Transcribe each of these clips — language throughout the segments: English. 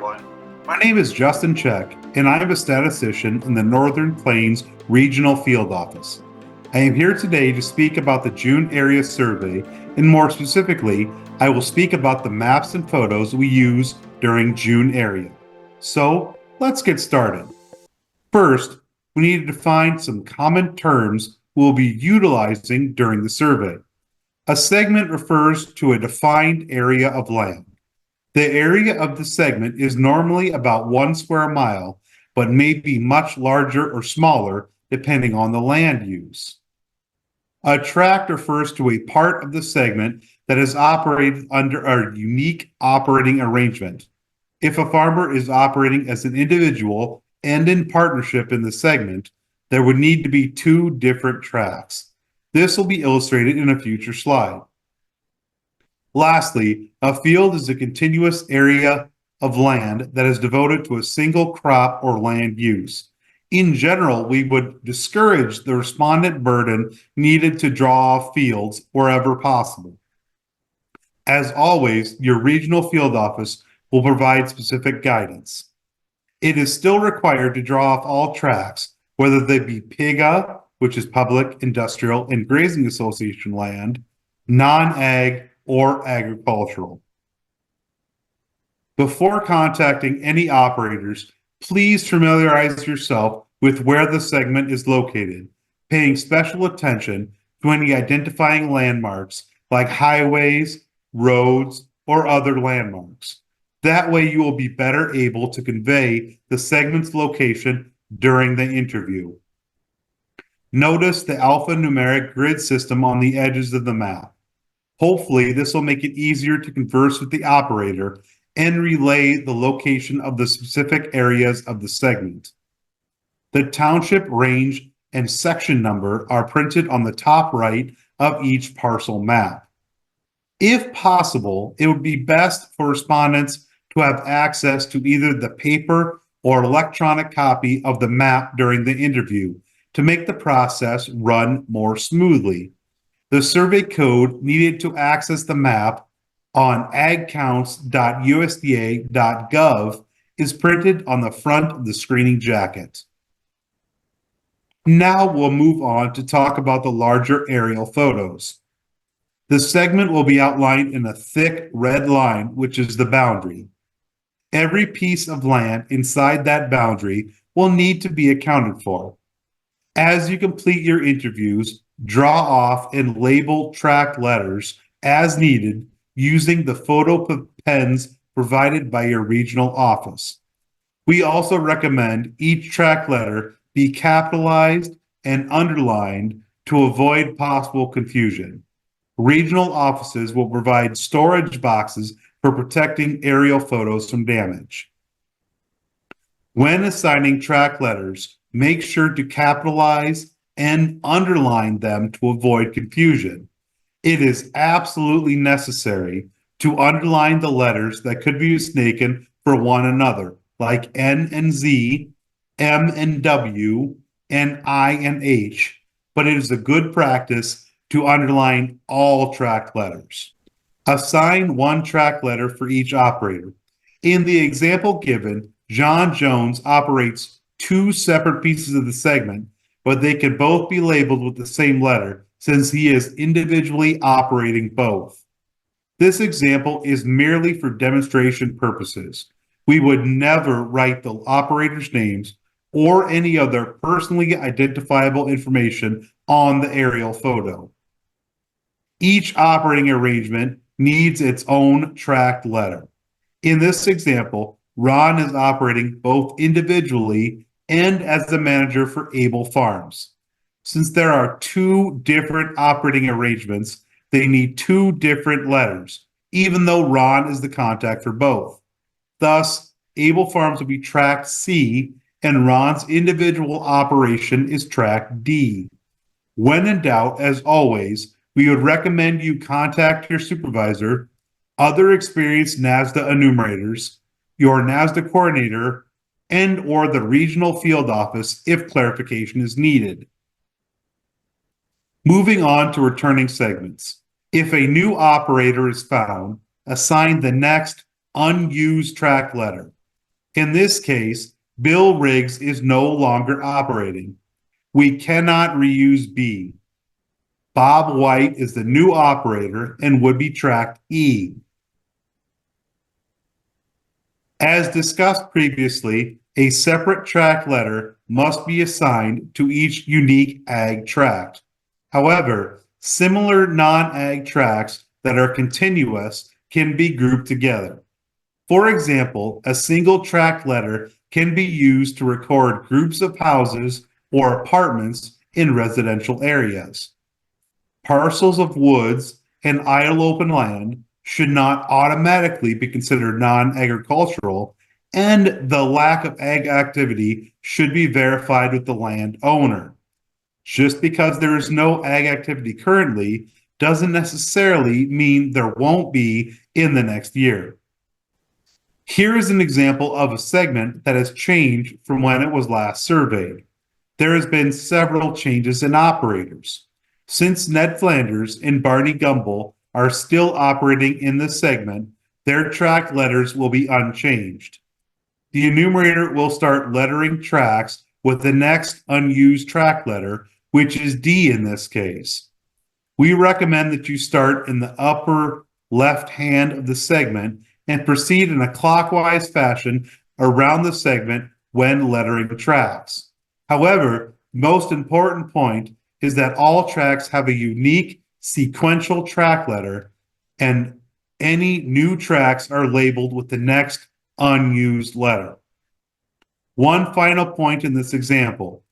everyone. My name is Justin Check, and I am a statistician in the Northern Plains Regional Field Office. I am here today to speak about the June Area Survey, and more specifically, I will speak about the maps and photos we use during June Area. So, let's get started. First, we need to define some common terms we'll be utilizing during the survey. A segment refers to a defined area of land. The area of the segment is normally about 1 square mile, but may be much larger or smaller depending on the land use. A tract refers to a part of the segment that is operated under a unique operating arrangement. If a farmer is operating as an individual and in partnership in the segment, there would need to be 2 different tracts. This will be illustrated in a future slide. Lastly, a field is a continuous area of land that is devoted to a single crop or land use. In general, we would discourage the respondent burden needed to draw fields wherever possible. As always, your regional field office will provide specific guidance. It is still required to draw off all tracts, whether they be PIGA, which is Public, Industrial, and Grazing Association land, non-ag, or agricultural. Before contacting any operators, please familiarize yourself with where the segment is located, paying special attention to any identifying landmarks like highways, roads, or other landmarks. That way you will be better able to convey the segment's location during the interview. Notice the alphanumeric grid system on the edges of the map. Hopefully, this will make it easier to converse with the operator and relay the location of the specific areas of the segment. The township, range, and section number are printed on the top right of each parcel map. If possible, it would be best for respondents to have access to either the paper or electronic copy of the map during the interview to make the process run more smoothly. The survey code needed to access the map on agcounts.usda.gov is printed on the front of the screening jacket. Now we'll move on to talk about the larger aerial photos. The segment will be outlined in a thick red line, which is the boundary. Every piece of land inside that boundary will need to be accounted for. As you complete your interviews, draw off and label tract letters as needed using the photo pens provided by your regional office. We also recommend each tract letter be capitalized and underlined to avoid possible confusion. Regional offices will provide storage boxes for protecting aerial photos from damage. When assigning tract letters, make sure to capitalize and underline them to avoid confusion. It is absolutely necessary to underline the letters that could be mistaken for one another, like N and Z, M and W, and I and H, but it is a good practice to underline all tract letters. Assign 1 tract letter for each operator. In the example given, John Jones operates 2 separate pieces of the segment, but they can both be labeled with the same letter since he is individually operating both. This example is merely for demonstration purposes. We would never write the operators' names or any other personally identifiable information on the aerial photo. Each operating arrangement needs its own tract letter. In this example, Ron is operating both individually and as the manager for Able Farms. Since there are 2 different operating arrangements, they need 2 different letters, even though Ron is the contact for both. Thus, Able Farms will be tract C, and Ron's individual operation is tract D. When in doubt, as always, we would recommend you contact your supervisor, other experienced NASDA enumerators, your NASDA coordinator, and or the regional field office if clarification is needed. Moving on to returning segments. If a new operator is found, assign the next unused tract letter. In this case, Bill Riggs is no longer operating. We cannot reuse B. Bob White is the new operator and would be tracked E. As discussed previously, a separate track letter must be assigned to each unique ag tract. However, similar non-ag tracts that are continuous can be grouped together. For example, a single tract letter can be used to record groups of houses or apartments in residential areas. Parcels of woods and idle open land should not automatically be considered non-agricultural, and the lack of ag activity should be verified with the landowner. Just because there is no ag activity currently doesn't necessarily mean there won't be in the next year. Here is an example of a segment that has changed from when it was last surveyed. There has been several changes in operators. Since Ned Flanders and Barney Gumble are still operating in this segment, their tract letters will be unchanged. The enumerator will start lettering tracts with the next unused tract letter, which is D in this case. We recommend that you start in the upper left hand of the segment and proceed in a clockwise fashion around the segment when lettering tracts. However, the most important point is that all tracts have a unique sequential tract letter, and any new tracts are labeled with the next unused letter. One final point in this example.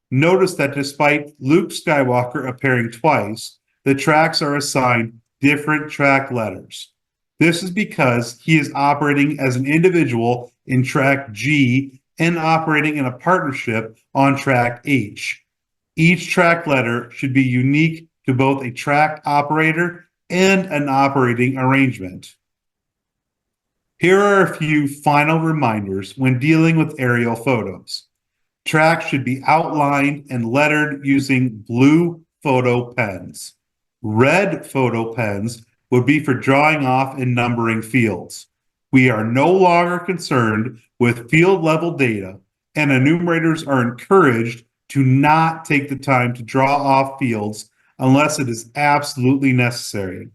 Notice that despite Luke Skywalker appearing twice, the tracts are assigned different tract letters. This is because he is operating as an individual in tract G and operating in a partnership on tract H. Each tract letter should be unique to both a tract operator and an operating arrangement. Here are a few final reminders when dealing with aerial photos. Tracts should be outlined and lettered using blue photo pens. Red photo pens would be for drawing off and numbering fields. We are no longer concerned with field level data, and enumerators are encouraged to not take the time to draw off fields unless it is absolutely necessary.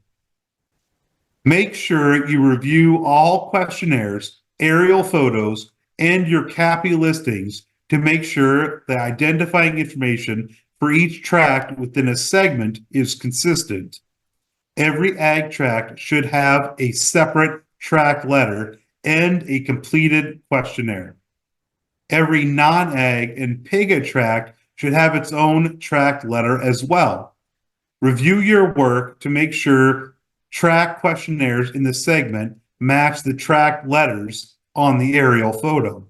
Make sure you review all questionnaires, aerial photos, and your CAPI listings to make sure the identifying information for each tract within a segment is consistent. Every ag tract should have a separate tract letter and a completed questionnaire. Every non-ag and PIGA tract should have its own tract letter as well. Review your work to make sure tract questionnaires in the segment match the tract letters on the aerial photo.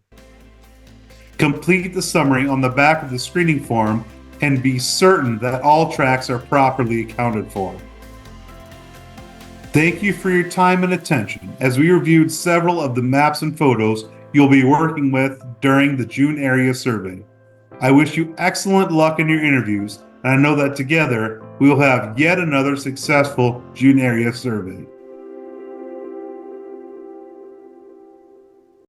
Complete the summary on the back of the screening form and be certain that all tracts are properly accounted for. Thank you for your time and attention as we reviewed several of the maps and photos you'll be working with during the June area survey. I wish you excellent luck in your interviews, and I know that together we will have yet another successful June area survey.